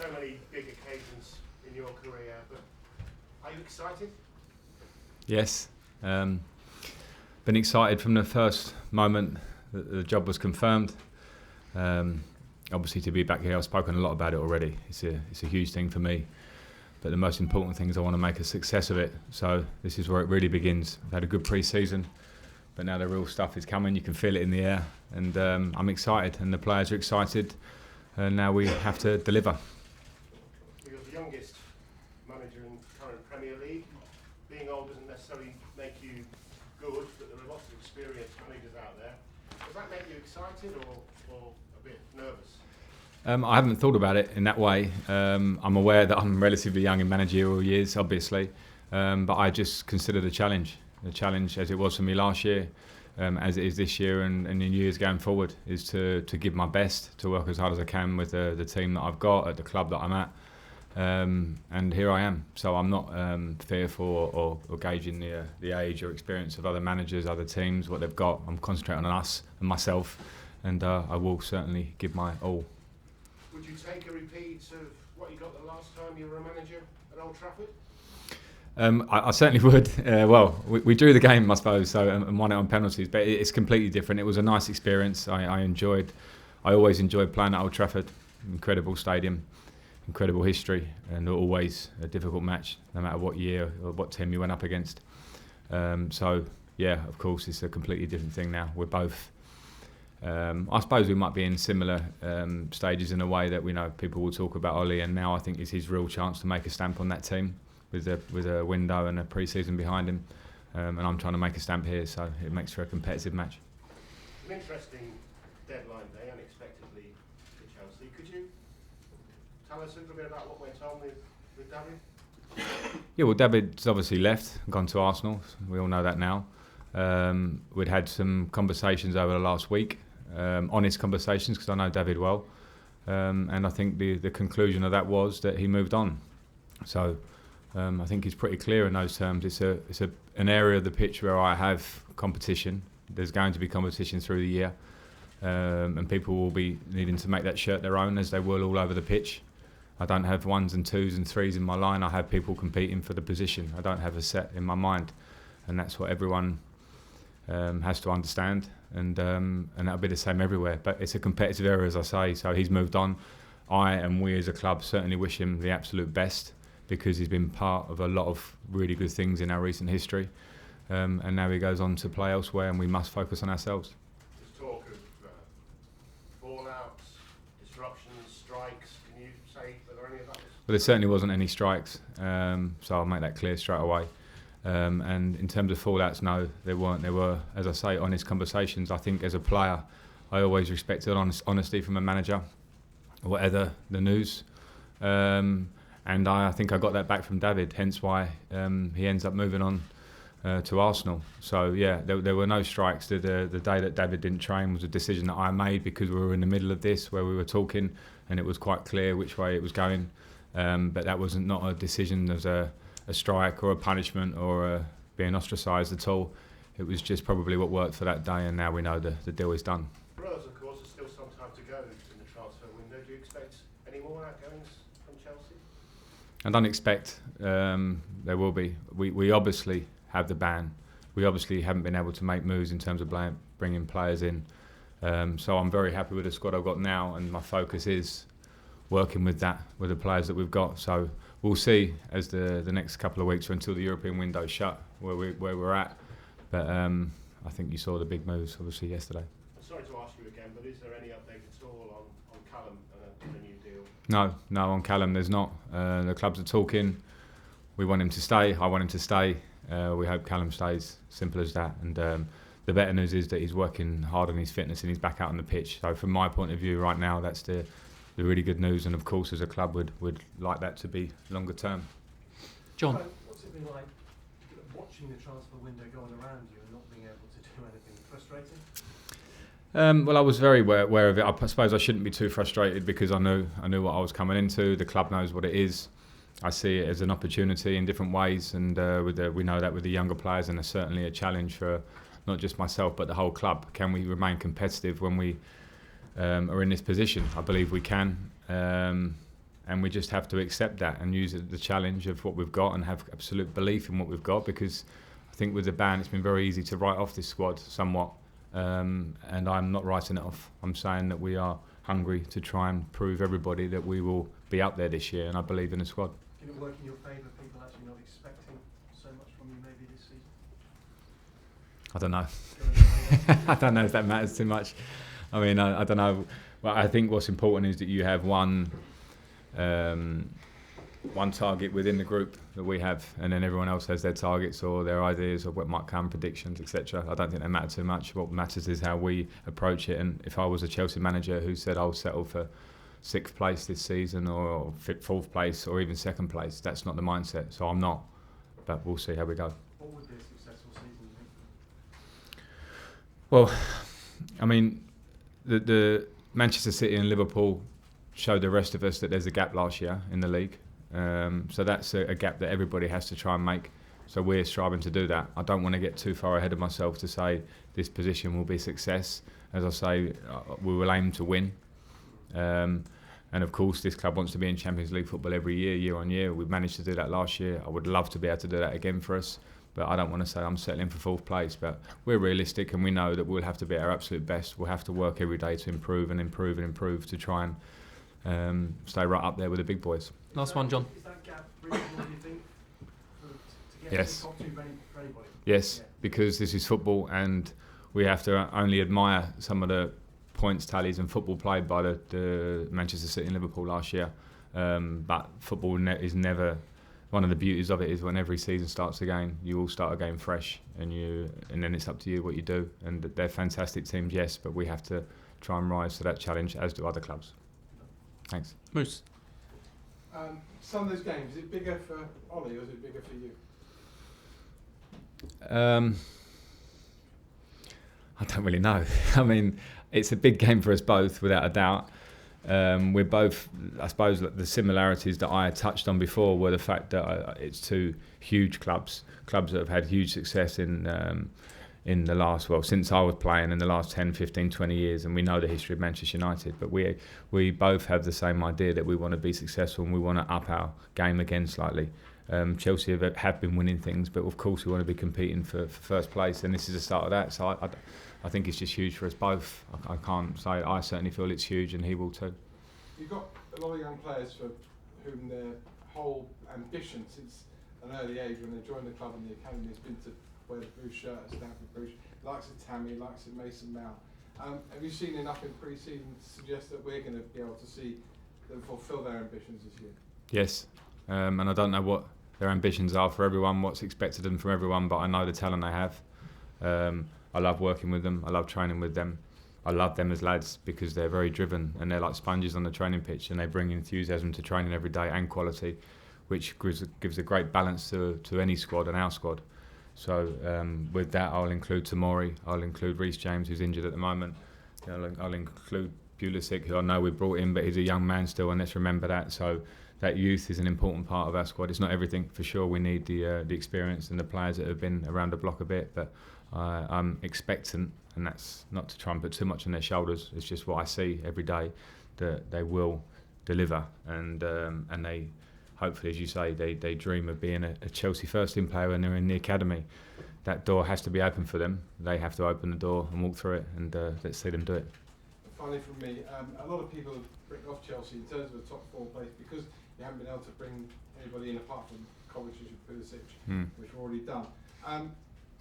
so many big occasions in your career, but are you excited? Yes. Been excited from the first moment that the job was confirmed. Obviously, to be back here, I've spoken a lot about it already. It's a huge thing for me. But the most important thing is I want to make a success of it. So this is where it really begins. We've had a good pre-season, but now the real stuff is coming. You can feel it in the air, and I'm excited, and the players are excited. And now we have to deliver. You're the youngest manager in current Premier League. Being old doesn't necessarily make you good, but there are lots of experienced managers out there. Does that make you excited or a bit nervous? I haven't thought about it in that way. I'm aware that I'm relatively young in managerial years, obviously, but I just consider the challenge as it was for me last year, as it is this year and in years going forward, is to give my best, to work as hard as I can with the team that I've got at the club that I'm at, and here I am. So I'm not fearful or gauging the age or experience of other managers, other teams, what they've got. I'm concentrating on us and myself, and I will certainly give my all. Would you take a repeat of what you got the last time you were a manager at Old Trafford? I certainly would. Well, we drew the game, I suppose, and won it on penalties, but it's completely different. It was a nice experience. I always enjoyed playing at Old Trafford. Incredible stadium, incredible history, and always a difficult match, no matter what year or what team you went up against. So, yeah, of course, it's a completely different thing now. We're both... I suppose we might be in similar stages in a way that we know people will talk about Ollie, and now I think it's his real chance to make a stamp on that team with a window and a pre-season behind him, and I'm trying to make a stamp here, so it makes for a competitive match. An interesting deadline day, unexpectedly, for Chelsea. Could you tell us a little bit about what went on with David? Yeah, well, David's obviously left and gone to Arsenal. We all know that now. We'd had some conversations over the last week. Honest conversations, because I know David well, and I think the conclusion of that was that he moved on. So I think it's pretty clear in those terms. It's an area of the pitch where I have competition. There's going to be competition through the year, and people will be needing to make that shirt their own, as they will all over the pitch. I don't have ones and twos and threes in my line. I have people competing for the position. I don't have a set in my mind, and that's what everyone has to understand, and that'll be the same everywhere. But it's a competitive area, as I say, so he's moved on. I and we as a club certainly wish him the absolute best, because he's been part of a lot of really good things in our recent history, and now he goes on to play elsewhere, and we must focus on ourselves. There's talk of fallouts, disruptions, strikes. Can you say, are there any of those? Well, there certainly wasn't any strikes, so I'll make that clear straight away. And in terms of fallouts, no, there weren't. There were, as I say, honest conversations. I think as a player, I always respected honesty from a manager, whatever the news. And I think I got that back from David, hence why he ends up moving on to Arsenal. So, yeah, there were no strikes. The day that David didn't train was a decision that I made, because we were in the middle of this, where we were talking, and it was quite clear which way it was going. But that wasn't not a decision as a strike or a punishment or being ostracised at all. It was just probably what worked for that day, and now we know the deal is done. For us, of course, there's still some time to go in the transfer window. Do you expect any more outgoings from Chelsea? I don't expect there will be. We obviously have the ban. We obviously haven't been able to make moves in terms of bringing players in. So I'm very happy with the squad I've got now, and my focus is working with the players that we've got. So we'll see as the next couple of weeks or until the European window's shut where we're at. But I think you saw the big moves obviously yesterday. I'm sorry to ask you again, but is there any update at all on Callum and a new deal? No, on Callum there's not. The clubs are talking. We want him to stay. I want him to stay. We hope Callum stays. Simple as that. And the better news is that he's working hard on his fitness and he's back out on the pitch. So from my point of view right now, that's the really good news, and of course as a club would like that to be longer term. John, what's it been like watching the transfer window going around you and not being able to do anything? Frustrating? Well, I was very aware of it. I suppose I shouldn't be too frustrated, because I knew what I was coming into. The club knows what it is. I see it as an opportunity in different ways, and we know that with the younger players, and there's certainly a challenge for not just myself but the whole club. Can we remain competitive when we are in this position? I believe we can, and and we just have to accept that and use the challenge of what we've got and have absolute belief in what we've got, because I think with the ban it's been very easy to write off this squad somewhat, and I'm not writing it off. I'm saying that we are hungry to try and prove everybody that we will be up there this year, and I believe in the squad. Can it work in your favour, people actually not expecting so much from you maybe this season? I don't know. I don't know if that matters too much. I mean, I don't know. Well, I think what's important is that you have one target within the group that we have, and then everyone else has their targets or their ideas of what might come, predictions, etc. I don't think they matter too much. What matters is how we approach it. And if I was a Chelsea manager who said I'll settle for 6th place this season or 4th place or even 2nd place, that's not the mindset. So I'm not. But we'll see how we go. What would be a successful season, you think? Well, I mean, the Manchester City and Liverpool showed the rest of us that there's a gap last year in the league. So that's a gap that everybody has to try and make. So we're striving to do that. I don't want to get too far ahead of myself to say this position will be a success. As I say, we will aim to win. And of course, this club wants to be in Champions League football every year, year on year. We've managed to do that last year. I would love to be able to do that again for us. But I don't want to say I'm settling for 4th place. But we're realistic, and we know that we'll have to be at our absolute best. We'll have to work every day to improve and improve and improve to try and stay right up there with the big boys. Last one, John. Is that gap reasonable, do you think, to get Yes. to the top 2 for anybody? Yes, Yeah. because this is football, and we have to only admire some of the points tallies and football played by the Manchester City and Liverpool last year. But football is never. One of the beauties of it is when every season starts again, you all start a game fresh, and then it's up to you what you do. And they're fantastic teams, yes, but we have to try and rise to that challenge, as do other clubs. Thanks. Moose. Sunday's game, is it bigger for Ollie or is it bigger for you? I don't really know. I mean, it's a big game for us both, without a doubt. We're both, I suppose, the similarities that I had touched on before were the fact that it's 2 huge clubs that have had huge success in the last, since I was playing, in the last 10, 15, 20 years, and we know the history of Manchester United, but we both have the same idea that we want to be successful and we want to up our game again slightly. Chelsea have been winning things, but of course we want to be competing for 1st place, and this is the start of that. So I think it's just huge for us both. I can't say, I certainly feel it's huge, and he will too. You've got a lot of young players for whom their whole ambition since an early age, when they joined the club in the academy, has been to wear the Bruce shirt at Stamford Bridge. Likes of Tammy, likes of Mason Mount. Have you seen enough in pre-season to suggest that we're going to be able to see them fulfil their ambitions this year? Yes, and I don't know what their ambitions are for everyone, what's expected of them from everyone, but I know the talent they have. I love working with them. I love training with them. I love them as lads because they're very driven and they're like sponges on the training pitch, and they bring enthusiasm to training every day and quality, which gives a great balance to any squad and our squad. So with that, I'll include Tamori, I'll include Reece James, who's injured at the moment. I'll include Pulisic, who I know we brought in, but he's a young man still, and let's remember that. So that youth is an important part of our squad. It's not everything, for sure. We need the experience and the players that have been around the block a bit, but I'm expectant, and that's not to try and put too much on their shoulders. It's just what I see every day, that they will deliver, and they hopefully, as you say, they dream of being a Chelsea first team player when they're in the academy. That door has to be open for them. They have to open the door and walk through it, and let's see them do it. Finally from me, a lot of people bring off Chelsea in terms of a top 4 place because you haven't been able to bring anybody in apart from Kovacic and Pulisic, which we've already done.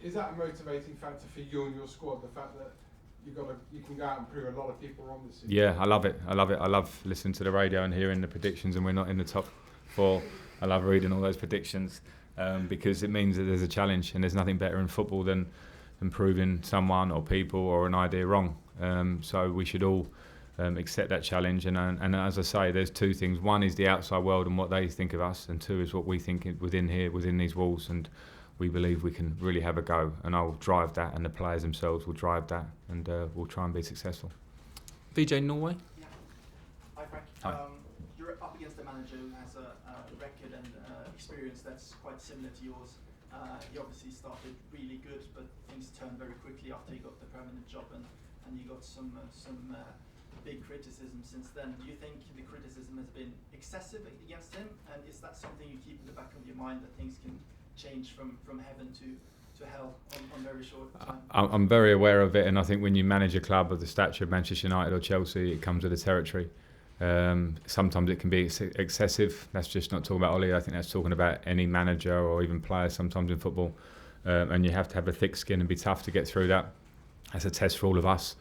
Is that a motivating factor for you and your squad, the fact that you can go out and prove a lot of people wrong this season? Yeah, I love it. I love listening to the radio and hearing the predictions, and we're not in the top 4. I love reading all those predictions because it means that there's a challenge, and there's nothing better in football than proving someone or people or an idea wrong. So we should all accept that challenge. And as I say, there's 2 things. One is the outside world and what they think of us, and 2 is what we think within here, within these walls. And we believe we can really have a go, and I'll drive that, and the players themselves will drive that, and we'll try and be successful. VJ Norway. Yeah. Hi, Frank. Hi. You're up against a manager who has a record and experience that's quite similar to yours. He obviously started really good, but things turned very quickly after he got the permanent job, and you got some big criticism since then. Do you think the criticism has been excessive against him? And is that something you keep in the back of your mind, that things can change from heaven to hell on very short time? I'm very aware of it, and I think when you manage a club of the stature of Manchester United or Chelsea, it comes with the territory. Sometimes it can be excessive. That's just not talking about Ollie. I think that's talking about any manager or even players sometimes in football. And you have to have a thick skin and be tough to get through that. That's a test for all of us.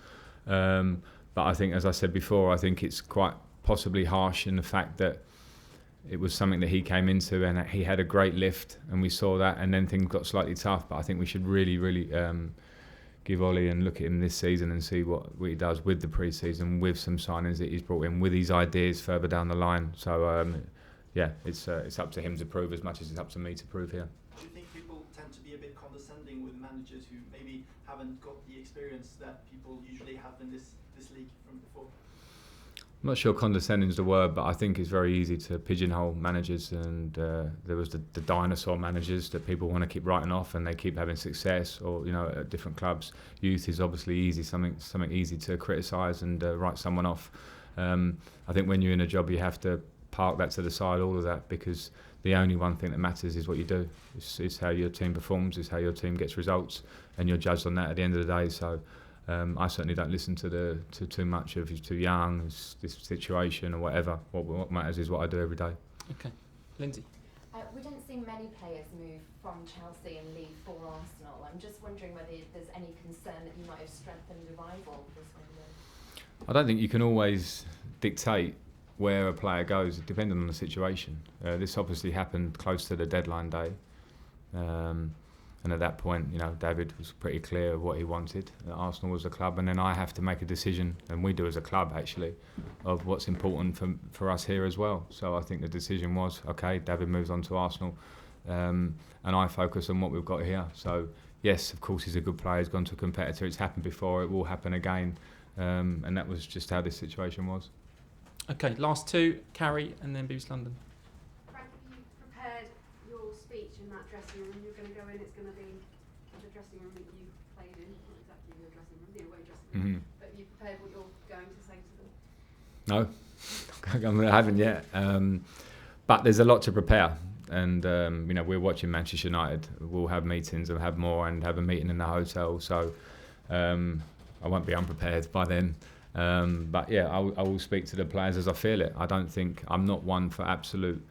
But I think, as I said before, I think it's quite possibly harsh in the fact that it was something that he came into and he had a great lift, and we saw that, and then things got slightly tough. But I think we should really give Ollie and look at him this season and see what he does with the pre-season, with some signings that he's brought in, with his ideas further down the line. So it's up to him to prove as much as it's up to me to prove here. Do you think people tend to be a bit condescending with managers who maybe haven't got the experience that people usually have in this league from before? I'm not sure condescending is the word, but I think it's very easy to pigeonhole managers, and there was the dinosaur managers that people want to keep writing off, and they keep having success, or at different clubs. Youth is obviously easy, something easy to criticise and write someone off. I think when you're in a job, you have to park that to the side, all of that, because the only one thing that matters is what you do. It's how your team performs, it's how your team gets results, and you're judged on that at the end of the day. So I certainly don't listen to too much of he's too young, this situation or whatever. What matters is what I do every day. Okay, Lindsay. We don't see many players move from Chelsea and leave for Arsenal. I'm just wondering whether there's any concern that you might have strengthened a rival this window. I don't think you can always dictate where a player goes, depending on the situation. This obviously happened close to the deadline day. And at that point, David was pretty clear of what he wanted. Arsenal was the club, and then I have to make a decision, and we do as a club actually, of what's important for us here as well. So I think the decision was, okay, David moves on to Arsenal, and I focus on what we've got here. So yes, of course he's a good player, he's gone to a competitor, it's happened before, it will happen again, and that was just how this situation was. Okay, last two, Carrie and then BBC London. Frank, have you prepared your speech in that dressing room? You're going to go in, it's going to be the dressing room that you played in, not exactly your dressing room, the away dressing room. But have you prepared what you're going to say to them? No, I haven't yet. But there's a lot to prepare. And, we're watching Manchester United. We'll have meetings and have more, and have a meeting in the hotel. So I won't be unprepared by then. But yeah, I will speak to the players as I feel it. I'm not one for absolute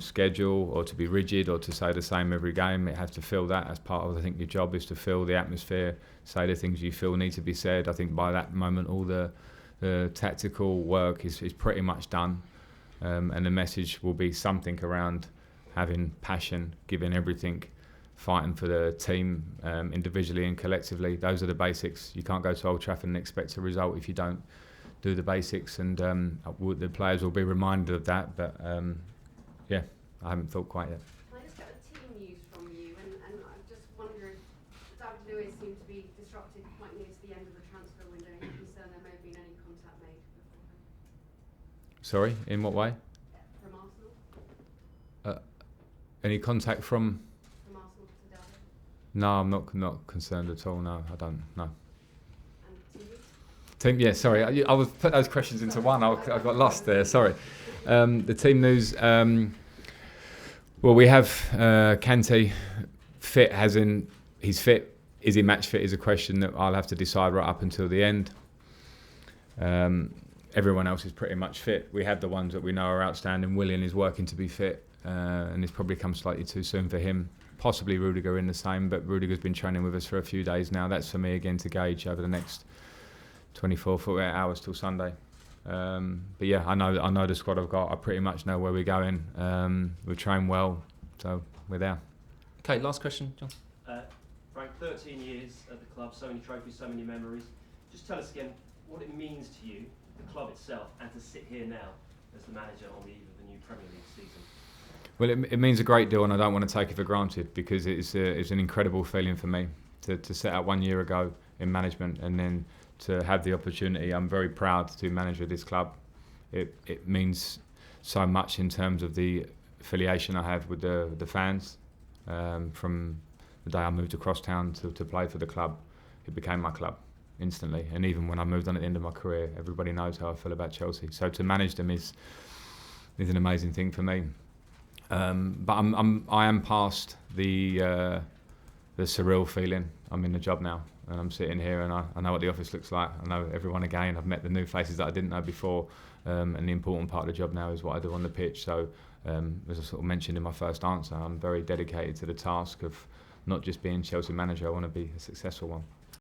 schedule or to be rigid or to say the same every game. It has to feel that as part of, I think, your job is to feel the atmosphere, say the things you feel need to be said. I think by that moment all the tactical work is pretty much done, and the message will be something around having passion, giving everything, fighting for the team individually and collectively. Those are the basics. You can't go to Old Trafford and expect a result if you don't do the basics, and the players will be reminded of that. But yeah, I haven't thought quite yet. Can I just get a team news from you? And I just wonder if David Luiz seemed to be disrupted quite near to the end of the transfer window. Are you concerned there may have been any contact made beforehand? Sorry, in what way? From Arsenal? Any contact from? From Arsenal to David? No, I'm not concerned at all. No, I don't. No. And Team, yeah, sorry. I was put those questions into one. I got lost there. Sorry. The team news. Well, we have Kante fit, as in he's fit. Is he match fit? Is a question that I'll have to decide right up until the end. Everyone else is pretty much fit. We have the ones that we know are outstanding. Willian is working to be fit, and it's probably come slightly too soon for him. Possibly Rudiger in the same, but Rudiger's been training with us for a few days now. That's for me again to gauge over the next 24, 48 hours till Sunday. But yeah, I know the squad I've got. I pretty much know where we're going. We train well, so we're there. Okay, last question, John. Frank, 13 years at the club, so many trophies, so many memories. Just tell us again what it means to you, the club itself, and to sit here now as the manager on the eve of the new Premier League season. Well, it means a great deal, and I don't want to take it for granted, because it's an incredible feeling for me to set out 1 year ago in management and then to have the opportunity. I'm very proud to manage with this club. It means so much in terms of the affiliation I have with the fans. From the day I moved across town to play for the club, it became my club. instantly. And even when I moved on at the end of my career, everybody knows how I feel about Chelsea. So to manage them is an amazing thing for me. But I am past the surreal feeling. I'm in the job now, and I'm sitting here, and I know what the office looks like. I know everyone again. I've met the new faces that I didn't know before, and the important part of the job now is what I do on the pitch. So, as I sort of mentioned in my first answer, I'm very dedicated to the task of not just being Chelsea manager. I want to be a successful one.